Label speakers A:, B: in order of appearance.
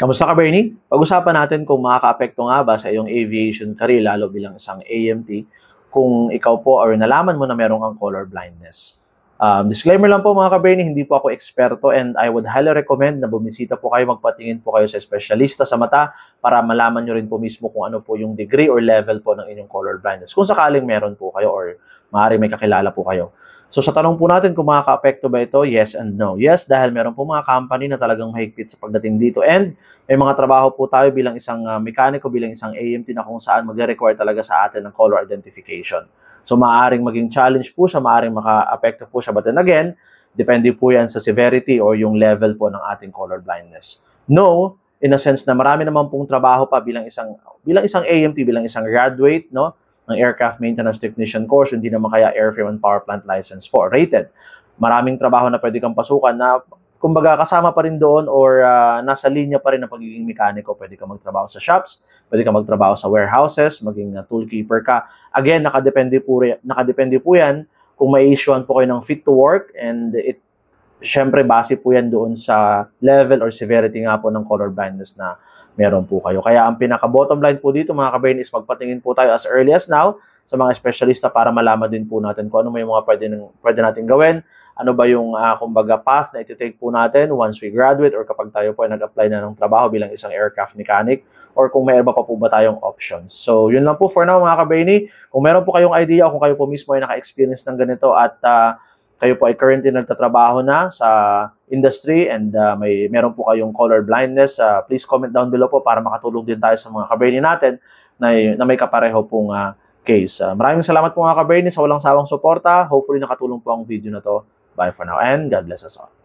A: Kamusta ka, Bernie? Pag-usapan natin kung makakaapekto nga ba sa iyong aviation career, lalo bilang isang AMT, kung ikaw po or nalaman mo na meron kang color blindness. Disclaimer lang po mga ka-Bernie, hindi po ako eksperto and I would highly recommend na bumisita po kayo, magpatingin po kayo sa espesyalista sa mata para malaman nyo rin po mismo kung ano po yung degree or level po ng inyong color blindness. Kung sakaling meron po kayo or maaaring may kakilala po kayo. So sa tanong po natin kung makaka-apekto ba ito, yes and no. Yes, dahil meron po mga company na talagang mahigpit sa pagdating dito and may mga trabaho po tayo bilang isang mekaniko, bilang isang AMT na kung saan mag-require talaga sa atin ng color identification. So maaaring maging challenge po siya, maaaring maka-apekto po siya. But then again, depende po yan sa severity or yung level po ng ating color blindness. No, in a sense na marami naman pong trabaho pa bilang isang AMT, bilang isang graduate, no? Ng Aircraft Maintenance Technician course, hindi naman kaya Airframe and Power Plant License po, rated. Maraming trabaho na pwede kang pasukan na kumbaga kasama pa rin doon or nasa linya pa rin ng pagiging mekaniko. Pwede kang magtrabaho sa shops, pwede kang magtrabaho sa warehouses, maging toolkeeper ka. Again, nakadepende po yan kung may-issuean po kayo ng fit to work and syempre base po yan doon sa level or severity nga po ng color blindness na meron po kayo. Kaya ang pinaka-bottom line po dito mga ka-Brain is magpatingin po tayo as early as now sa mga espesyalista para malaman din po natin kung ano may mga pwede natin gawin, ano ba yung kumbaga path na iti-take po natin once we graduate or kapag tayo po ay nag-apply na ng trabaho bilang isang aircraft mechanic or kung may iba pa po ba tayong options. So yun lang po for now mga ka-Brainy. Kung meron po kayong idea o kung kayo po mismo ay naka-experience ng ganito at kayo po ay currently nagtatrabaho na sa industry and meron po kayong color blindness, please comment down below po para makatulong din tayo sa mga ka-Brainy natin na may kapareho pong case. Maraming salamat po mga ka-Brainy sa walang sawang suporta. Hopefully nakatulong po ang video na to. Bye for now and God bless us all.